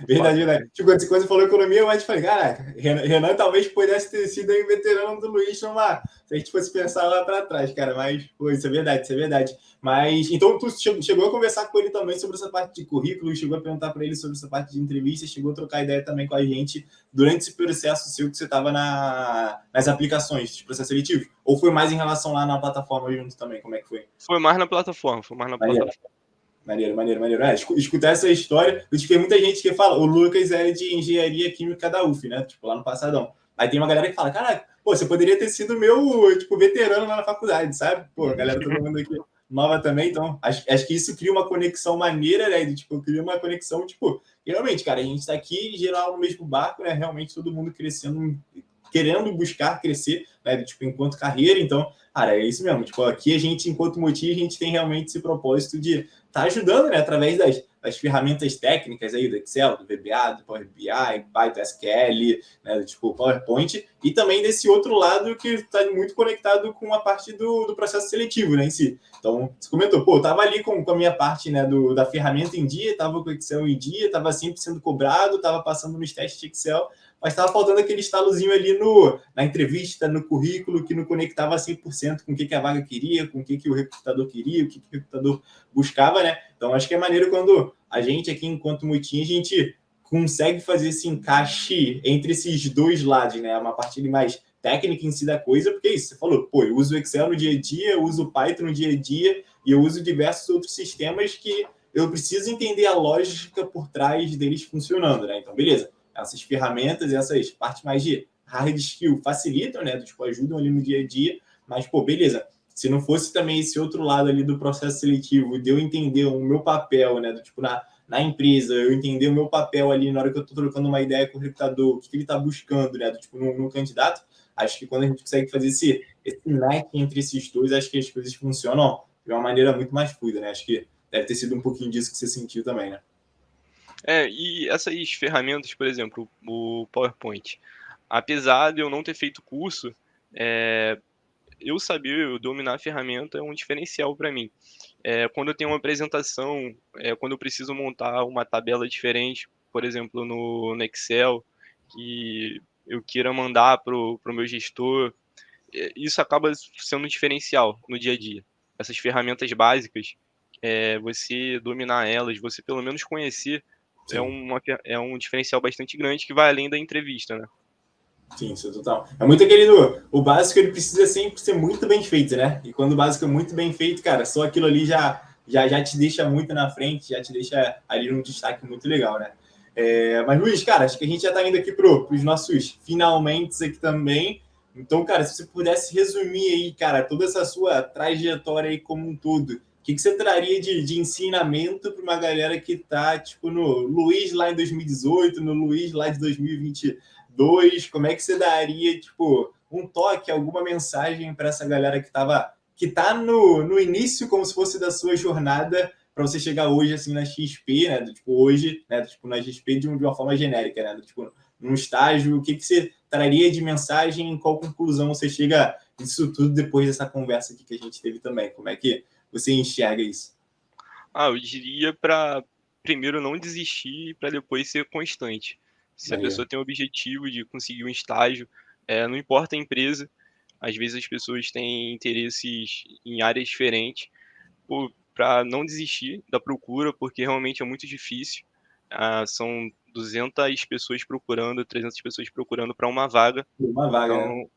o Verdade, fato verdade. de. Tipo, quando você falou economia, eu mais falei, caraca, Renan talvez pudesse ter sido aí veterano do Luiz numa. Se a gente fosse pensar lá para trás, cara, mas, pô, isso é verdade, isso é verdade. Mas, então, tu chegou a conversar com ele também sobre essa parte de currículo, chegou a perguntar para ele sobre essa parte de entrevista, chegou a trocar ideia também com a gente durante esse processo seu que você estava nas aplicações, de processo seletivo? Ou foi mais em relação lá na plataforma junto também? Como é que foi? Foi mais na plataforma, foi mais na Maneiro. plataforma. Maneiro, maneiro, maneiro. Escutar essa história, eu tive muita gente que fala, o Lucas é de engenharia química da UF, né? Tipo, lá no Passadão. Aí tem uma galera que fala, caraca, pô, você poderia ter sido meu, tipo, veterano lá na faculdade, sabe? Pô, a galera, todo mundo aqui nova também, então, acho que isso cria uma conexão maneira, né? Tipo, cria uma conexão, tipo, realmente, cara, a gente tá aqui, geral, no mesmo barco, né? Realmente todo mundo crescendo, querendo buscar crescer, né? Tipo, enquanto carreira, então, cara, é isso mesmo. Tipo, aqui a gente, enquanto motivo, a gente tem realmente esse propósito de tá ajudando, né, através das ferramentas técnicas aí do Excel, do VBA, do Power BI, Python, SQL, né, do tipo PowerPoint, e também desse outro lado que está muito conectado com a parte do processo seletivo, né, em si. Então, você comentou, pô, eu tava ali com a minha parte, né, da ferramenta em dia, tava com o Excel em dia, tava sempre sendo cobrado, tava passando nos testes de Excel, mas estava faltando aquele estalozinho ali na entrevista, no currículo, que não conectava 100% com o que a vaga queria, com o que o recrutador queria, o que o recrutador buscava, né? Então, acho que é maneiro quando a gente aqui, enquanto Mutim, a gente consegue fazer esse encaixe entre esses dois lados, né? Uma parte mais técnica em si da coisa, porque é isso, você falou, pô, eu uso o Excel no dia a dia, eu uso o Python no dia a dia, e eu uso diversos outros sistemas que eu preciso entender a lógica por trás deles funcionando, né? Então, beleza, essas ferramentas, essas partes mais de hard skill facilitam, né? Tipo, ajudam ali no dia a dia, mas, pô, beleza, se não fosse também esse outro lado ali do processo seletivo, de eu entender o meu papel, né, do tipo na empresa, eu entender o meu papel ali na hora que eu estou trocando uma ideia com o recrutador, o que ele está buscando, né, do tipo no candidato, acho que quando a gente consegue fazer esse match entre esses dois, acho que as coisas funcionam de uma maneira muito mais fluida, né? Acho que deve ter sido um pouquinho disso que você sentiu também, né? E essas ferramentas, por exemplo, o PowerPoint, apesar de eu não ter feito curso, é, eu saber, eu dominar a ferramenta é um diferencial para mim. Quando eu tenho uma apresentação, quando eu preciso montar uma tabela diferente, por exemplo, no Excel, que eu queira mandar pro meu gestor, isso acaba sendo um diferencial no dia a dia. Essas ferramentas básicas, você dominar elas, você pelo menos conhecer, Sim. é um diferencial bastante grande que vai além da entrevista, né? Sim, isso é total. É muito aquele o básico ele precisa sempre ser muito bem feito, né? E quando o básico é muito bem feito, cara, só aquilo ali já te deixa muito na frente, já te deixa ali num destaque muito legal, né? Mas, Luiz, cara, acho que a gente já tá indo aqui pros nossos finalmente aqui também. Então, cara, se você pudesse resumir aí, cara, toda essa sua trajetória aí como um todo, o que você traria de ensinamento para uma galera que tá, tipo, no Luiz lá em 2018, no Luiz lá de 2022, como é que você daria, tipo, um toque, alguma mensagem para essa galera que tá no início, como se fosse da sua jornada, para você chegar hoje, assim, na XP, né? Tipo, hoje, né? Tipo, na XP de uma forma genérica, né? Tipo, num estágio, o que você traria de mensagem, qual conclusão você chega disso tudo depois dessa conversa aqui que a gente teve também? Como é que você enxerga isso? Eu diria para primeiro não desistir para depois ser constante. Se a Maneiro. pessoa tem o objetivo de conseguir um estágio, não importa a empresa, às vezes as pessoas têm interesses em áreas diferentes, para não desistir da procura, porque realmente é muito difícil. São 200 pessoas procurando, 300 pessoas procurando para uma vaga. Uma vaga, né? Então,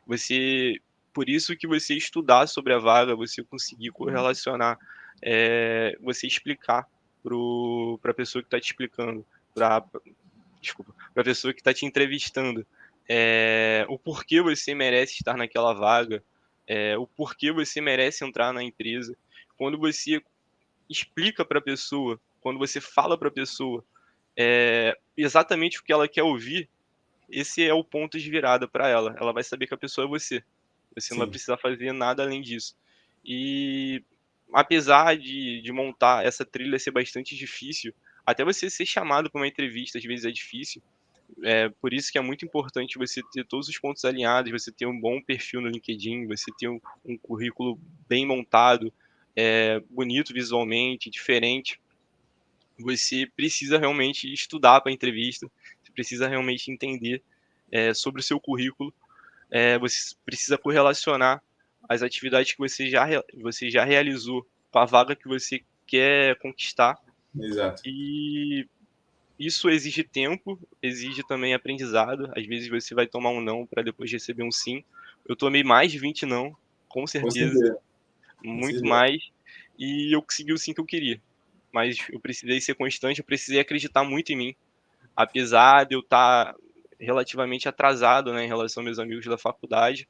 você, por isso que você estudar sobre a vaga, você conseguir correlacionar, você explicar para a pessoa que está te explicando, para desculpa, para a pessoa que está te entrevistando, o porquê você merece estar naquela vaga, o porquê você merece entrar na empresa. Quando você explica para a pessoa, quando você fala para a pessoa exatamente o que ela quer ouvir, esse é o ponto de virada para ela. Ela vai saber que a pessoa é você. Você não vai Sim. precisar fazer nada além disso. E apesar de montar essa trilha ser bastante difícil, até você ser chamado para uma entrevista às vezes é difícil. Por isso que é muito importante você ter todos os pontos alinhados, você ter um bom perfil no LinkedIn, você ter um currículo bem montado, bonito visualmente, diferente. Você precisa realmente estudar para a entrevista, você precisa realmente entender sobre o seu currículo, você precisa correlacionar as atividades que você já realizou com a vaga que você quer conquistar. Exato. E isso exige tempo, exige também aprendizado. Às vezes você vai tomar um não para depois receber um sim. Eu tomei mais de 20 não, com Com certeza, certeza. Com muito certeza. mais, e eu consegui o sim que eu queria. Mas eu precisei ser constante, eu precisei acreditar muito em mim. Apesar de eu estar relativamente atrasado, né, em relação aos meus amigos da faculdade,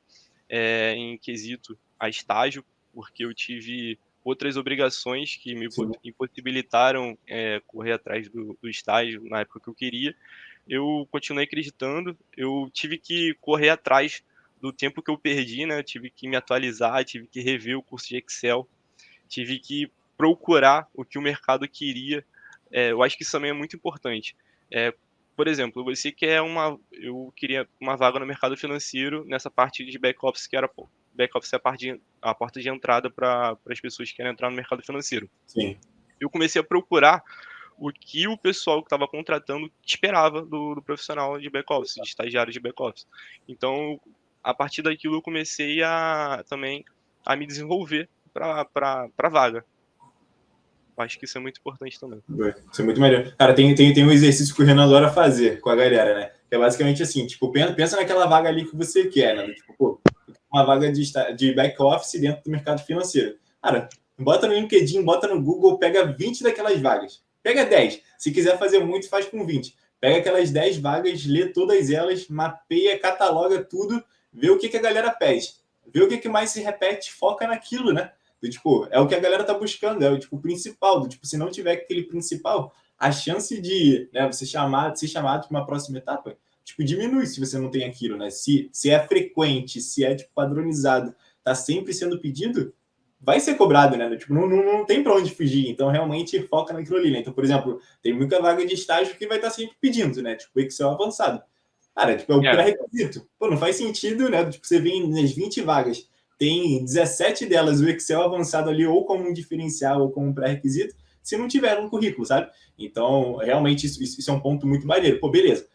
em quesito a estágio, porque eu tive outras obrigações que me Sim. impossibilitaram correr atrás do estágio na época que eu queria. Eu continuei acreditando, eu tive que correr atrás do tempo que eu perdi, né? Eu tive que me atualizar, tive que rever o curso de Excel, tive que procurar o que o mercado queria. Eu acho que isso também é muito importante. É, por exemplo, eu queria uma vaga no mercado financeiro nessa parte de back-office, que era back-office é a porta de entrada para as pessoas que querem entrar no mercado financeiro. Sim. Eu comecei a procurar o que o pessoal que estava contratando esperava do profissional de back-office, de estagiário de back-office. Então, a partir daquilo, eu comecei também a me desenvolver para a vaga. Acho que isso é muito importante também. Isso é muito melhor. Cara, tem um exercício que o Renan adora fazer com a galera, né? Que é basicamente assim, tipo, pensa naquela vaga ali que você quer, né? Tipo, pô, uma vaga de back-office dentro do mercado financeiro. Cara, bota no LinkedIn, bota no Google, pega 20 daquelas vagas. Pega 10. Se quiser fazer muito, faz com 20. Pega aquelas 10 vagas, lê todas elas, mapeia, cataloga tudo, vê o que a galera pede. Vê o que mais se repete, foca naquilo, né? Do, tipo, é o que a galera tá buscando, é o tipo principal. Do, tipo, se não tiver aquele principal, a chance de, né, você ser chamado para uma próxima etapa, tipo, diminui se você não tem aquilo, né? Se é frequente, se é tipo padronizado, tá sempre sendo pedido, vai ser cobrado, né? Tipo, não tem para onde fugir. Então, realmente foca naquilo ali, né? Então, por exemplo, tem muita vaga de estágio que vai estar sempre pedindo, né? Tipo, Excel avançado. Cara, tipo, é o É, pré-requisito. Pô, não faz sentido, né? Tipo, você vem nas 20 vagas, tem 17 delas o Excel avançado ali, ou como um diferencial, ou como um pré-requisito, se não tiver no currículo, sabe? Então, realmente, isso é um ponto muito maneiro. Pô, beleza.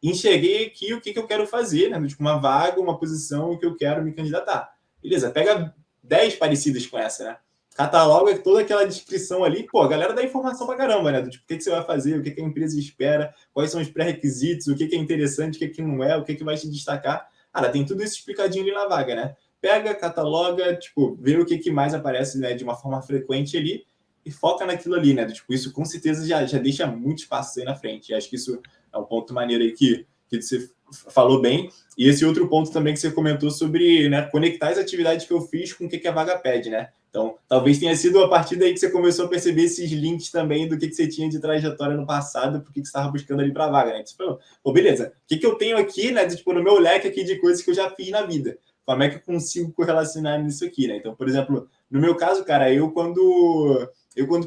Enxerguei aqui o que eu quero fazer, né? Tipo, uma vaga, uma posição que eu quero me candidatar. Beleza, pega 10 parecidas com essa, né? cataloga toda aquela descrição ali, pô, a galera dá informação pra caramba, né? Do tipo, o que você vai fazer, o que a empresa espera, quais são os pré-requisitos, o que é interessante, o que não é, o que vai te destacar. Cara, tem tudo isso explicadinho ali na vaga, né? Pega, cataloga, tipo, vê o que mais aparece, né, de uma forma frequente ali e foca naquilo ali, né? Tipo, isso com certeza já deixa muito espaço aí na frente. E acho que isso é um ponto maneiro aí que você falou bem. E esse outro ponto também que você comentou sobre, né, conectar as atividades que eu fiz com o que a vaga pede, né? Então, talvez tenha sido a partir daí que você começou a perceber esses links também do que você tinha de trajetória no passado, porque você estava buscando ali para a vaga, né? Você falou, pô, beleza, o que eu tenho aqui, né, tipo, no meu leque aqui de coisas que eu já fiz na vida? Como é que eu consigo correlacionar nisso aqui, né? Então, por exemplo, no meu caso, cara, quando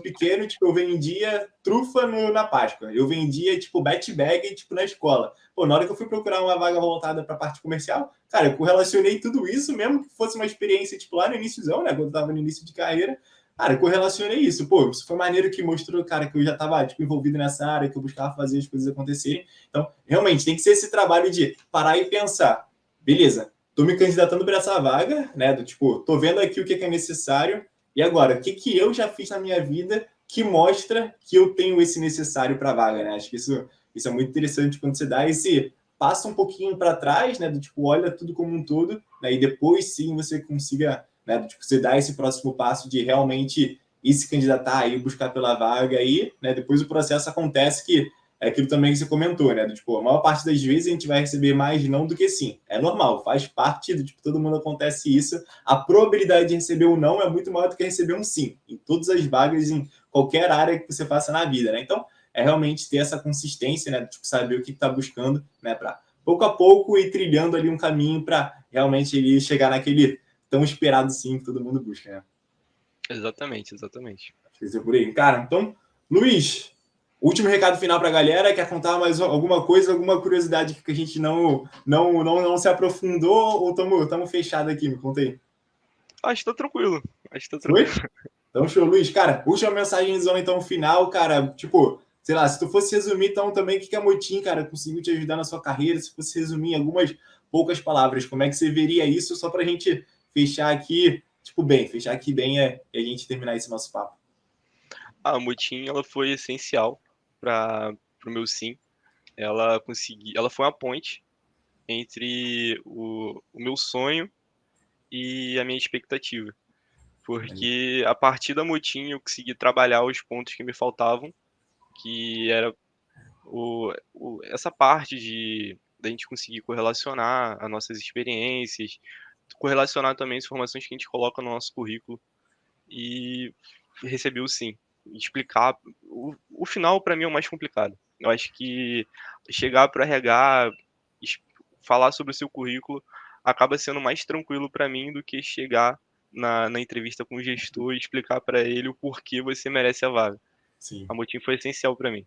pequeno, tipo, eu vendia trufa na Páscoa. Eu vendia, tipo, bat bag, tipo, na escola. Pô, na hora que eu fui procurar uma vaga voltada para a parte comercial, cara, eu correlacionei tudo isso, mesmo que fosse uma experiência, tipo, lá no iníciozão, né? Quando eu tava no início de carreira. Cara, eu correlacionei isso. Pô, isso foi maneiro que mostrou, cara, que eu já tava, tipo, envolvido nessa área, que eu buscava fazer as coisas acontecerem. Então, realmente, tem que ser esse trabalho de parar e pensar. Beleza, tô me candidatando para essa vaga, né? Do tipo, tô vendo aqui o que é necessário. E agora, o que eu já fiz na minha vida que mostra que eu tenho esse necessário para a vaga, né? Acho que isso é muito interessante quando você dá esse passa um pouquinho para trás, né? Do tipo, olha tudo como um todo, né? E depois sim você consiga, né? Do tipo, você dá esse próximo passo de realmente ir se candidatar, ir buscar pela vaga aí, né? Depois o processo acontece que é aquilo também que você comentou, né? Do, tipo, a maior parte das vezes a gente vai receber mais não do que sim. É normal, faz parte do tipo, todo mundo acontece isso. A probabilidade de receber um não é muito maior do que receber um sim. Em todas as vagas, em qualquer área que você faça na vida, né? Então, é realmente ter essa consistência, né? Tipo, saber o que está buscando, né? Para pouco a pouco ir trilhando ali um caminho para realmente ele chegar naquele tão esperado sim que todo mundo busca, né? Exatamente, exatamente. Acho que é por aí. Cara, então, Luiz, último recado final para a galera. Quer contar mais alguma coisa, alguma curiosidade que a gente não se aprofundou ou estamos fechados aqui? Me conta aí. Acho que tá tranquilo. Acho que tá tranquilo. Foi? Então, show, Luiz. Cara, última mensagenzão então final, cara. Tipo, sei lá, se tu fosse resumir então também o que a Motim, cara, conseguiu te ajudar na sua carreira, se fosse resumir em algumas poucas palavras, como é que você veria isso só pra gente fechar aqui, tipo, bem, fechar aqui bem e a gente terminar esse nosso papo. A Mutim, ela foi essencial para o meu sim. Ela foi uma ponte entre o meu sonho e a minha expectativa. Porque a partir da Mutim eu consegui trabalhar os pontos que me faltavam, que era essa parte de da gente conseguir correlacionar as nossas experiências, correlacionar também as informações que a gente coloca no nosso currículo e recebi o sim. Explicar. O final, para mim, é o mais complicado. Eu acho que chegar para o RH, falar sobre o seu currículo, acaba sendo mais tranquilo para mim do que chegar na entrevista com o gestor e explicar para ele o porquê você merece a vaga. Sim. A Motim foi essencial para mim.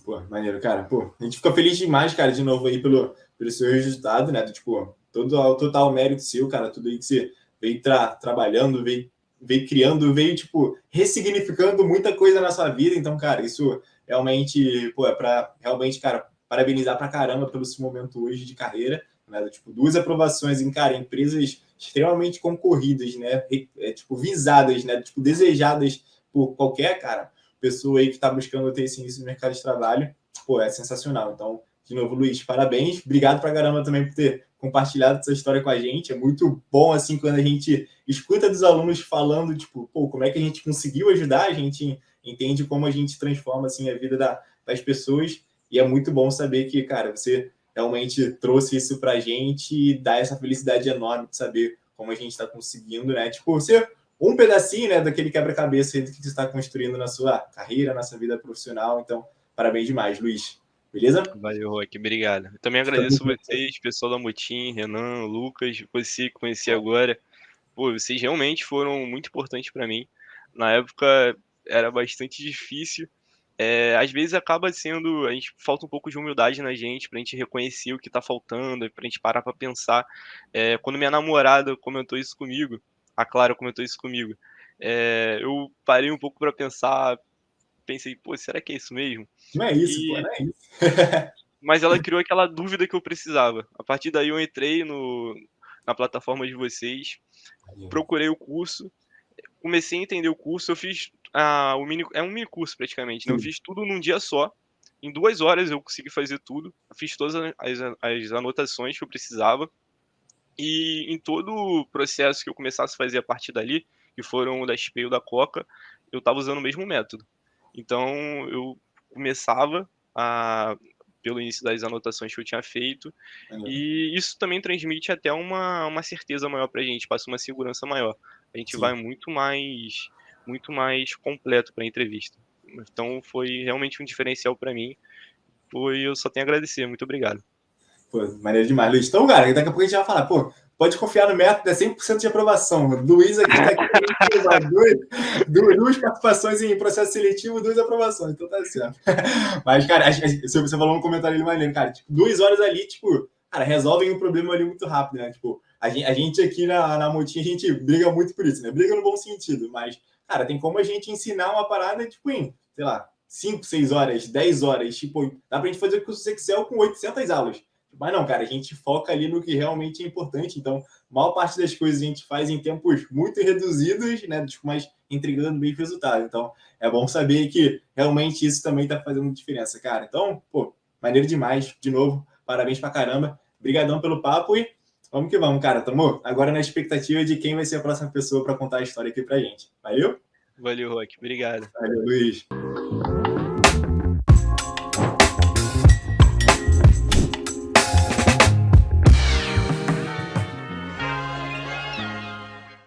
Pô, maneiro, cara. Pô, a gente fica feliz demais, cara, de novo aí pelo seu resultado, né? Do, tipo, todo total mérito seu, cara, tudo aí que você veio trabalhando, veio criando, veio, tipo, ressignificando muita coisa na sua vida. Então, cara, isso realmente, pô, é pra realmente, cara, parabenizar pra caramba pelo seu momento hoje de carreira, né? Do, tipo, 2 aprovações em, cara, empresas extremamente concorridas, né? Tipo, visadas, né? Tipo, desejadas por qualquer, cara pessoa aí que está buscando ter esse início no mercado de trabalho, pô, é sensacional. Então, de novo, Luiz, parabéns. Obrigado pra caramba também por ter compartilhado essa história com a gente. É muito bom, assim, quando a gente escuta dos alunos falando, tipo, pô, como é que a gente conseguiu ajudar, a gente entende como a gente transforma, assim, a vida das pessoas. E é muito bom saber que, cara, você realmente trouxe isso pra gente e dá essa felicidade enorme de saber como a gente está conseguindo, né? Tipo, você um pedacinho, né, daquele quebra-cabeça que você está construindo na sua carreira, na sua vida profissional. Então, parabéns demais, Luiz. Beleza? Valeu, Roque. Obrigado. Eu também Tamo agradeço junto. vocês, pessoal da Motim, Renan, Lucas, você que conheci agora. Pô, vocês realmente foram muito importantes para mim. Na época era bastante difícil. Às vezes acaba sendo, a gente falta um pouco de humildade na gente pra gente reconhecer o que tá faltando, pra gente parar pra pensar. Quando minha namorada comentou isso comigo, a Clara comentou isso comigo, eu parei um pouco pra pensar, pensei, pô, será que é isso mesmo? Não é isso, pô, E não é isso. mas ela criou aquela dúvida que eu precisava. A partir daí eu entrei na plataforma de vocês, procurei o curso, comecei a entender o curso, eu fiz é um mini curso praticamente, né? Eu Sim. fiz tudo num dia só. Em 2 horas eu consegui fazer tudo. Eu fiz todas as anotações que eu precisava. E em todo o processo que eu começasse a fazer a partir dali, que foram o da XP e o da Coca, eu estava usando o mesmo método. Então eu começava pelo início das anotações que eu tinha feito, e isso também transmite até uma certeza maior para a gente, passa uma segurança maior. A gente vai Sim. muito mais completo para a entrevista. Então foi realmente um diferencial para mim. Eu só tenho a agradecer. Muito obrigado. Pô, maneiro demais, Luiz. Então, cara, daqui a pouco a gente vai falar, pô, pode confiar no método, é 100% de aprovação. Luiz aqui tá aqui pra duas participações em processo seletivo, 2 aprovações, então tá certo. Mas, cara, você falou um comentário ali maneiro, cara, tipo, 2 horas ali, tipo, cara, resolvem um problema ali muito rápido, né? Tipo, a gente aqui na Motinha, a gente briga muito por isso, né? Briga no bom sentido, mas, cara, tem como a gente ensinar uma parada, tipo, em, sei lá, 5, 6 horas, 10 horas, tipo, dá pra gente fazer o curso Excel com 800 aulas. Mas não, cara, a gente foca ali no que realmente é importante. Então, a maior parte das coisas a gente faz em tempos muito reduzidos, né? Tipo, mas entregando bem resultado. Então, é bom saber que realmente isso também está fazendo diferença, cara. Então, pô, maneiro demais. De novo, parabéns pra caramba. Obrigadão pelo papo e vamos que vamos, cara. Tamo agora na expectativa de quem vai ser a próxima pessoa para contar a história aqui pra gente. Valeu? Valeu, Roque. Obrigado. Valeu, Luiz.